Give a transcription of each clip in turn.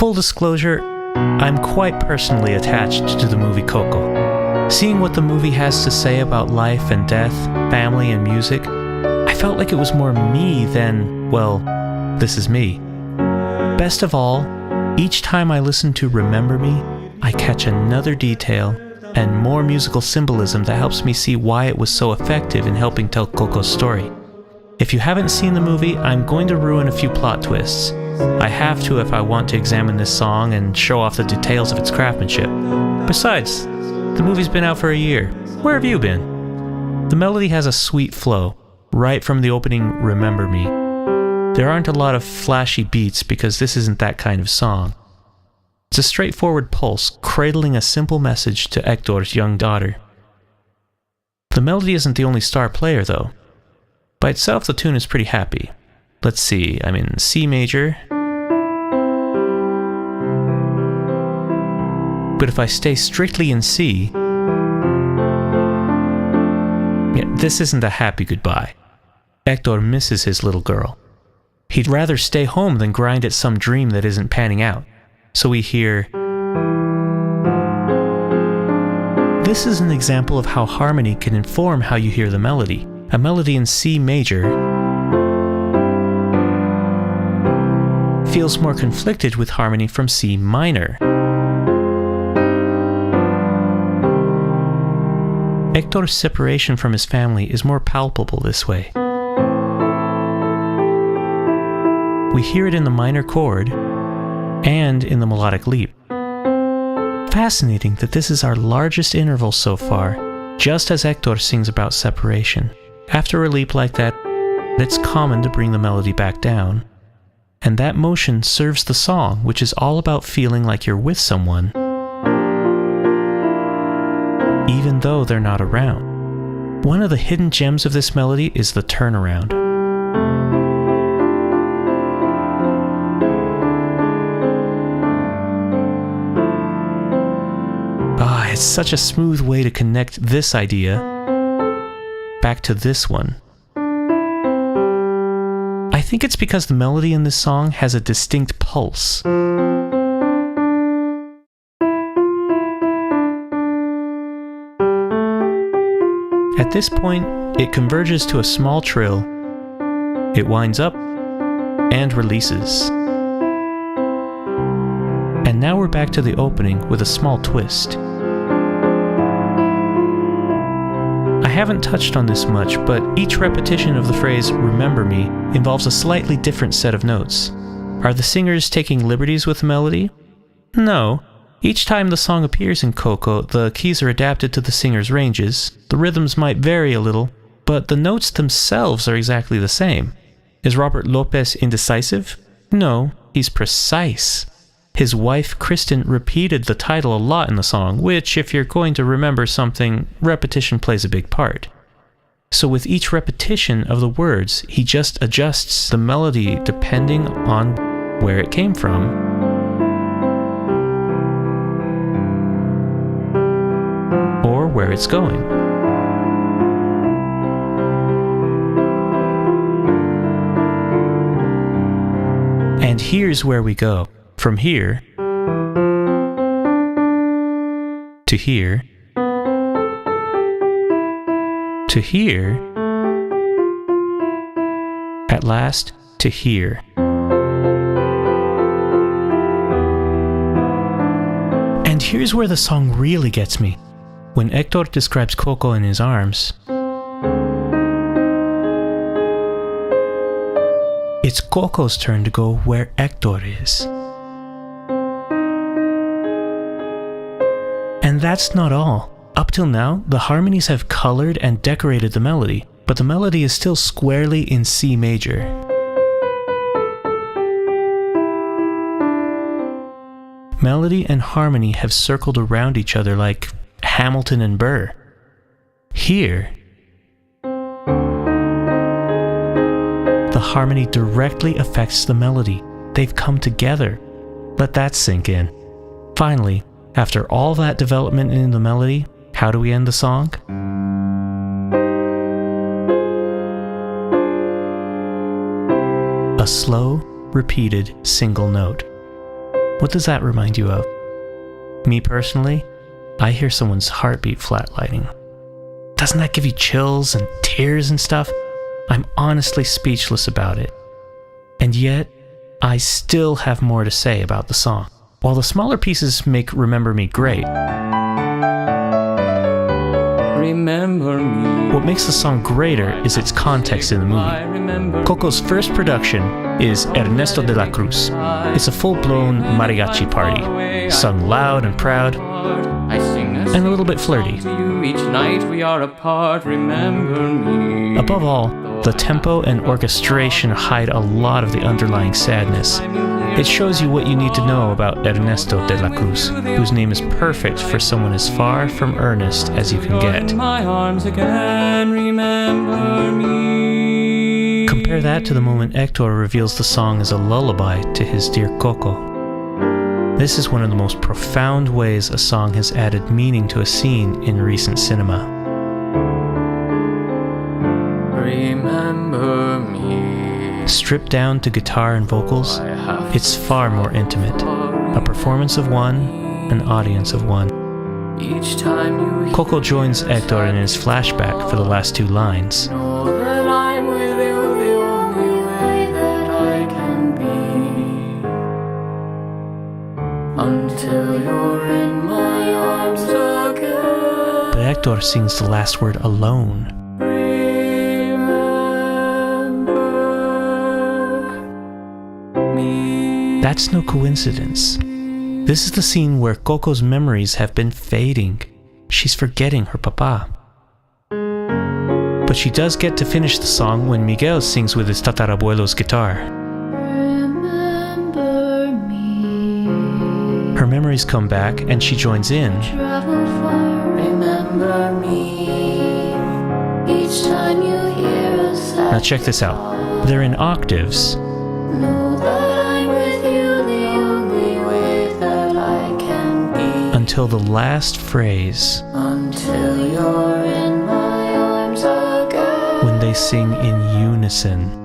Full disclosure, I'm quite personally attached to the movie Coco. Seeing what the movie has to say about life and death, family and music, I felt like it was more me than, well, this is me. Best of all, each time I listen to Remember Me, I catch another detail and more musical symbolism that helps me see why it was so effective in helping tell Coco's story. If you haven't seen the movie, I'm going to ruin a few plot twists. I have to if I want to examine this song and show off the details of its craftsmanship. Besides, the movie's been out for a year. Where have you been? The melody has a sweet flow, right from the opening Remember Me. There aren't a lot of flashy beats because this isn't that kind of song. It's a straightforward pulse, cradling a simple message to Hector's young daughter. The melody isn't the only star player, though. By itself, the tune is pretty happy. Let's see, I'm in C major. But if I stay strictly in C, this isn't a happy goodbye. Hector misses his little girl. He'd rather stay home than grind at some dream that isn't panning out. So we hear... This is an example of how harmony can inform how you hear the melody. A melody in C major feels more conflicted with harmony from C minor. Hector's separation from his family is more palpable this way. We hear it in the minor chord and in the melodic leap. Fascinating that this is our largest interval so far, just as Hector sings about separation. After a leap like that, it's common to bring the melody back down. And that motion serves the song, which is all about feeling like you're with someone, even though they're not around. One of the hidden gems of this melody is the turnaround. It's such a smooth way to connect this idea back to this one. I think it's because the melody in this song has a distinct pulse. At this point, it converges to a small trill, it winds up, and releases. And now we're back to the opening with a small twist. I haven't touched on this much, but each repetition of the phrase "remember me" involves a slightly different set of notes. Are the singers taking liberties with the melody? No. Each time the song appears in Coco, the keys are adapted to the singer's ranges. The rhythms might vary a little, but the notes themselves are exactly the same. Is Robert Lopez indecisive? No, he's precise. His wife, Kristen, repeated the title a lot in the song, which, if you're going to remember something, repetition plays a big part. So with each repetition of the words, he just adjusts the melody depending on where it came from. Or where it's going. And here's where we go. From here to here to here, at last to here. And here's where the song really gets me. When Hector describes Coco in his arms, it's Coco's turn to go where Hector is. And that's not all. Up till now, the harmonies have colored and decorated the melody, but the melody is still squarely in C major. Melody and harmony have circled around each other like Hamilton and Burr. Here, the harmony directly affects the melody. They've come together. Let that sink in. Finally, after all that development in the melody, how do we end the song? A slow, repeated single note. What does that remind you of? Me personally, I hear someone's heartbeat flatlining. Doesn't that give you chills and tears and stuff? I'm honestly speechless about it. And yet, I still have more to say about the song. While the smaller pieces make Remember Me great, remember me. What makes the song greater is its context in the movie. Coco's first production is Ernesto de la Cruz. It's a full-blown mariachi party, sung loud and proud, and a little bit flirty. Each night we are apart, remember me. Above all, the tempo and orchestration hide a lot of the underlying sadness. It shows you what you need to know about Ernesto de la Cruz, whose name is perfect for someone as far from earnest as you can get. Compare that to the moment Hector reveals the song as a lullaby to his dear Coco. This is one of the most profound ways a song has added meaning to a scene in recent cinema. Remember me. Stripped down to guitar and vocals, it's far more intimate. A performance of one, an audience of one. Each time you Coco joins Hector in his flashback for the last two lines. know that I'm with you the only way that I can be. Until you're in my arms again. But Hector sings the last word alone. That's no coincidence. This is the scene where Coco's memories have been fading. She's forgetting her papa. But she does get to finish the song when Miguel sings with his tatarabuelo's guitar. Remember me. Her memories come back and she joins in. Travel far. Remember me. Each time you hear a sad Now check this out. They're in octaves, know that I'm with you the only way that I can be. until the last phrase, Until you're in my arms again. when they sing in unison.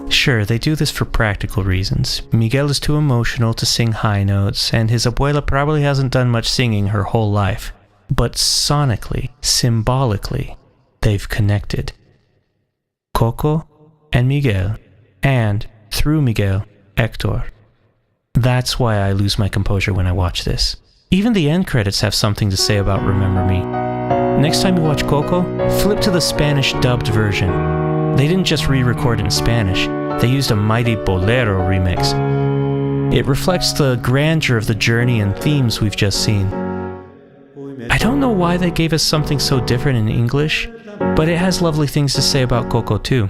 Sure, they do this for practical reasons. Miguel is too emotional to sing high notes, and his abuela probably hasn't done much singing her whole life. But sonically, symbolically, they've connected. Coco and Miguel, and, through Miguel, Hector. That's why I lose my composure when I watch this. Even the end credits have something to say about Remember Me. Next time you watch Coco, flip to the Spanish dubbed version. They didn't just re-record it in Spanish, they used a mighty bolero remix. It reflects the grandeur of the journey and themes we've just seen. I don't know why they gave us something so different in English, but it has lovely things to say about Coco too.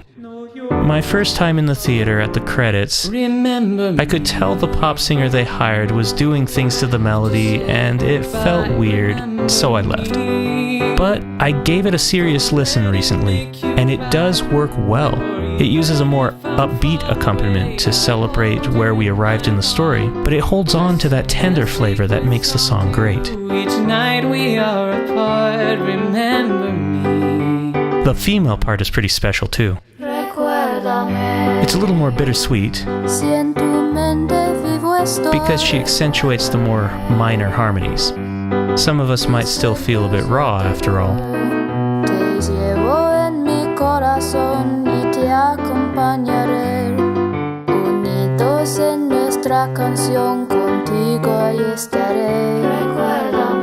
My first time in the theater at the credits, remember me. I could tell the pop singer they hired was doing things to the melody and it felt weird, so I left. But I gave it a serious listen recently, and it does work well. It uses a more upbeat accompaniment to celebrate where we arrived in the story, but it holds on to that tender flavor that makes the song great. Each night we are apart, remember me. The female part is pretty special too. Recuérdame. It's a little more bittersweet Si en tu mente vivo estoy. because she accentuates the more minor harmonies. Some of us might still feel a bit raw after all. Te llevo en mi corazón y te acompañaré. Unidos en nuestra canción, contigo ahí estaré.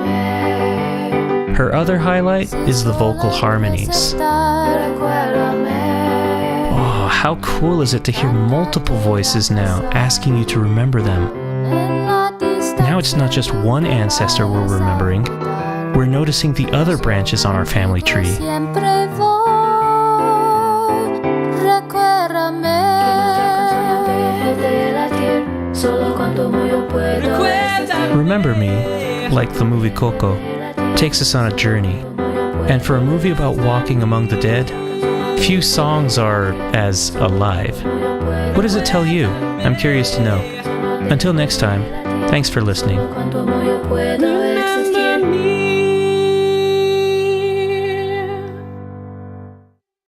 Recuérdame. Her other highlight is the vocal harmonies. Recuérdame. Oh, how cool is it to hear multiple voices now asking you to remember them? Now it's not just one ancestor we're remembering, we're noticing the other branches on our family tree. Siempre voy. Recuérdame. Remember Me, like the movie Coco, takes us on a journey. And for a movie about walking among the dead, few songs are as alive. What does it tell you? I'm curious to know. Until next time, thanks for listening. Cuánto yo pueda